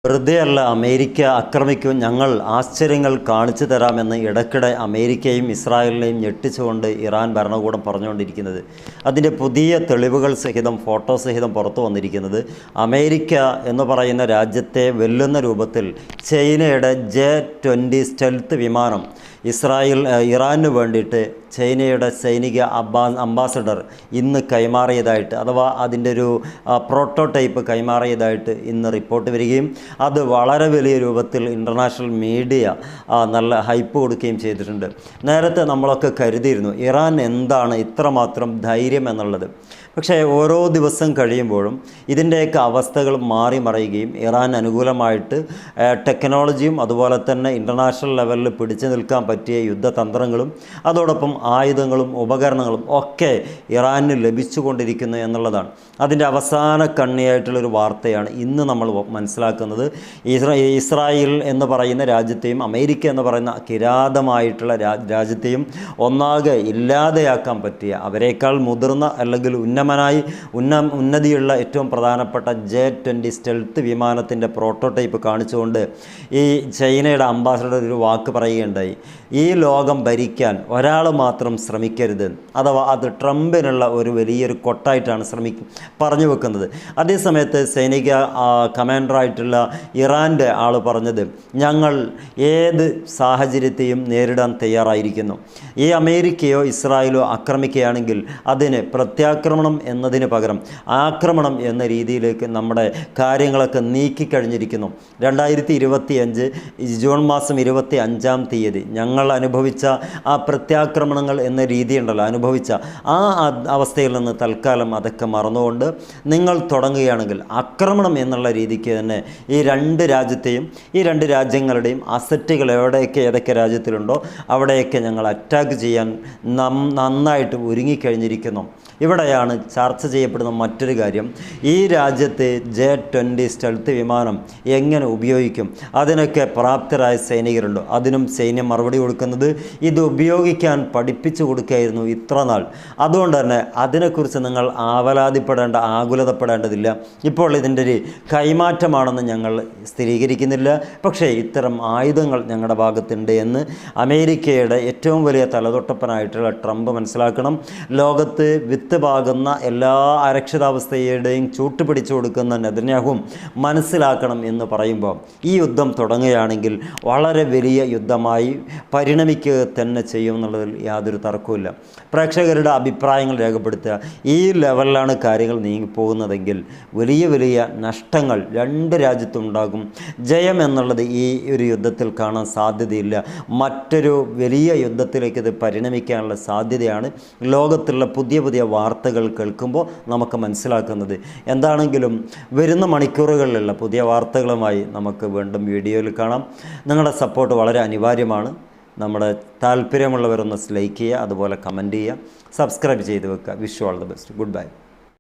വെറുതെയല്ല അമേരിക്ക ആക്രമിക്കും, ഞങ്ങൾ ആശ്ചര്യങ്ങൾ കാണിച്ചു തരാമെന്ന് ഇടയ്ക്കിടെ അമേരിക്കയും ഇസ്രായേലിനെയും ഞെട്ടിച്ചുകൊണ്ട് ഇറാൻ ഭരണകൂടം പറഞ്ഞുകൊണ്ടിരിക്കുന്നത്. അതിൻ്റെ പുതിയ തെളിവുകൾ സഹിതം ഫോട്ടോ സഹിതം പുറത്തു വന്നിരിക്കുന്നത് അമേരിക്ക എന്ന് പറയുന്ന രാജ്യത്തെ വെല്ലുന്ന രൂപത്തിൽ ചൈനയുടെ J-20 സ്റ്റെൽത്ത് വിമാനം ഇറാനു വേണ്ടിയിട്ട് ചൈനയുടെ സൈനിക അംബാസഡർ ഇന്ന് കൈമാറിയതായിട്ട്, അഥവാ അതിൻ്റെ ഒരു പ്രോട്ടോടൈപ്പ് കൈമാറിയതായിട്ട് ഇന്ന് റിപ്പോർട്ട് വരികയും അത് വളരെ വലിയ രൂപത്തിൽ ഇൻ്റർനാഷണൽ മീഡിയ നല്ല ഹൈപ്പ് കൊടുക്കുകയും ചെയ്തിട്ടുണ്ട്. നേരത്തെ നമ്മളൊക്കെ കരുതിയിരുന്നു ഇറാൻ എന്താണ് ഇത്രമാത്രം ധൈര്യം എന്നുള്ളത്. പക്ഷേ ഓരോ ദിവസം കഴിയുമ്പോഴും ഇതിൻ്റെയൊക്കെ അവസ്ഥകൾ മാറി മറിയുകയും ഇറാൻ അനുകൂലമായിട്ട് ടെക്നോളജിയും അതുപോലെ തന്നെ ഇൻ്റർനാഷണൽ ലെവലിൽ പിടിച്ചു നിൽക്കാൻ പറ്റിയ യുദ്ധതന്ത്രങ്ങളും അതോടൊപ്പം ആയുധങ്ങളും ഉപകരണങ്ങളും ഒക്കെ ഇറാന് ലഭിച്ചുകൊണ്ടിരിക്കുന്നു എന്നുള്ളതാണ്. അതിൻ്റെ അവസാന കണ്ണിയായിട്ടുള്ളൊരു വാർത്തയാണ് ഇന്ന് നമ്മൾ മനസ്സിലാക്കുന്നത്. ഇസ്രായേൽ എന്ന് പറയുന്ന രാജ്യത്തെയും അമേരിക്ക എന്ന് പറയുന്ന കിരാതമായിട്ടുള്ള രാജ്യത്തെയും ഒന്നാകെ ഇല്ലാതെയാക്കാൻ പറ്റിയ, അവരെക്കാൾ മുതിർന്ന അല്ലെങ്കിൽ ഉന്നതിയുള്ള ഏറ്റവും പ്രധാനപ്പെട്ട J-20 സ്റ്റെൽത്ത് വിമാനത്തിൻ്റെ പ്രോട്ടോടൈപ്പ് കാണിച്ചുകൊണ്ട് ഈ ചൈനയുടെ അംബാസഡർ ഒരു വാക്ക് പറയുകയുണ്ടായി. ഈ ലോകം ഭരിക്കാൻ ഒരാൾ മാത്രം ശ്രമിക്കരുത്, അഥവാ അത് ട്രംപിനുള്ള ഒരു വലിയൊരു കൊട്ടായിട്ടാണ് പറഞ്ഞു വെക്കുന്നത്. അതേസമയത്ത് സൈനിക കമാൻഡറായിട്ടുള്ള ഇറാൻ്റെ ആൾ പറഞ്ഞത്, ഞങ്ങൾ ഏത് സാഹചര്യത്തെയും നേരിടാൻ തയ്യാറായിരിക്കുന്നു. ഈ അമേരിക്കയോ ഇസ്രായേലോ ആക്രമിക്കുകയാണെങ്കിൽ അതിന് പ്രത്യാക്രമണം എന്നതിന് പകരം ആക്രമണം എന്ന രീതിയിലേക്ക് നമ്മുടെ കാര്യങ്ങളൊക്കെ നീക്കിക്കഴിഞ്ഞിരിക്കുന്നു. 2025 ജൂൺ മാസം 25-ാം തീയതി ഞങ്ങൾ അനുഭവിച്ച ആ പ്രത്യാക്രമണങ്ങൾ എന്ന രീതിയുണ്ടല്ലോ, അനുഭവിച്ച ആ അവസ്ഥയിൽ നിന്ന് തൽക്കാലം അതൊക്കെ മറന്നുകൊണ്ട് നിങ്ങൾ തുടങ്ങുകയാണെങ്കിൽ ആക്രമണം എന്നുള്ള രീതിക്ക് തന്നെ ഈ രണ്ട് രാജ്യത്തെയും ഈ രണ്ട് രാജ്യങ്ങളുടെയും അസറ്റുകൾ ഏതൊക്കെ രാജ്യത്തിലുണ്ടോ അവിടെയൊക്കെ ഞങ്ങൾ അറ്റാക്ക് ചെയ്യാൻ നന്നായിട്ട് ഒരുങ്ങിക്കഴിഞ്ഞിരിക്കുന്നു. ഇവിടെയാണ് ചർച്ച ചെയ്യപ്പെടുന്ന മറ്റൊരു കാര്യം. ഈ രാജ്യത്തെ J-20 സ്റ്റെൽത്ത് വിമാനം എങ്ങനെ ഉപയോഗിക്കും, അതിനൊക്കെ പ്രാപ്തരായ സൈനികരുണ്ടോ? അതിനും സൈന്യം മറുപടി കൊടുക്കുന്നത് ഇത് ഉപയോഗിക്കാൻ പഠിപ്പിച്ചു കൊടുക്കുകയായിരുന്നു ഇത്ര നാൾ. അതുകൊണ്ട് തന്നെ അതിനെക്കുറിച്ച് നിങ്ങൾ ആകുലതപ്പെടേണ്ടതില്ല. ഇപ്പോൾ ഇതിൻ്റെ ഒരു കൈമാറ്റമാണെന്ന് ഞങ്ങൾ സ്ഥിരീകരിക്കുന്നില്ല, പക്ഷേ ഇത്തരം ആയുധങ്ങൾ ഞങ്ങളുടെ ഭാഗത്തുണ്ട് എന്ന് അമേരിക്കയുടെ ഏറ്റവും വലിയ തലതൊട്ടപ്പനായിട്ടുള്ള ട്രംപ് മനസ്സിലാക്കണം. ലോകത്ത് വിത്ത് പാകുന്ന എല്ലാ അരക്ഷിതാവസ്ഥയുടെയും ചൂട്ടുപിടിച്ചു കൊടുക്കുന്ന നെതന്യാഹുവും മനസ്സിലാക്കണം എന്ന് പറയുമ്പോൾ ഈ യുദ്ധം തുടങ്ങുകയാണെങ്കിൽ വളരെ വലിയ യുദ്ധമായി പരിണമിക്കുക തന്നെ ചെയ്യും എന്നുള്ളതിൽ യാതൊരു തർക്കവുമില്ല. പ്രേക്ഷകരുടെ അഭിപ്രായങ്ങൾ രേഖപ്പെടുത്തുക. ഈ ലെവലിലാണ് കാര്യങ്ങൾ നീങ്ങിപ്പോകുന്നതെങ്കിൽ വലിയ വലിയ നഷ്ടങ്ങൾ രണ്ട് രാജ്യത്തും ഉണ്ടാകും. ജയം എന്നുള്ളത് ഈ ഒരു യുദ്ധത്തിൽ കാണാൻ സാധ്യതയില്ല. മറ്റൊരു വലിയ യുദ്ധത്തിലേക്ക് ഇത് പരിണമിക്കാനുള്ള സാധ്യതയാണ് ലോകത്തുള്ള പുതിയ വാർത്തകൾ കേൾക്കുമ്പോൾ നമുക്ക് മനസ്സിലാക്കുന്നത്. എന്താണെങ്കിലും വരുന്ന മണിക്കൂറുകളിലുള്ള പുതിയ വാർത്തകളുമായി നമുക്ക് വീണ്ടും വീഡിയോയിൽ കാണാം. നിങ്ങളുടെ സപ്പോർട്ട് വളരെ അനിവാര്യമാണ്. നമ്മുടെ താല്പര്യമുള്ളവരൊന്ന് ലൈക്ക് ചെയ്യുക, അതുപോലെ കമൻറ്റ് ചെയ്യുക, സബ്സ്ക്രൈബ് ചെയ്ത് വെക്കുക. Wish you all the best. Good bye.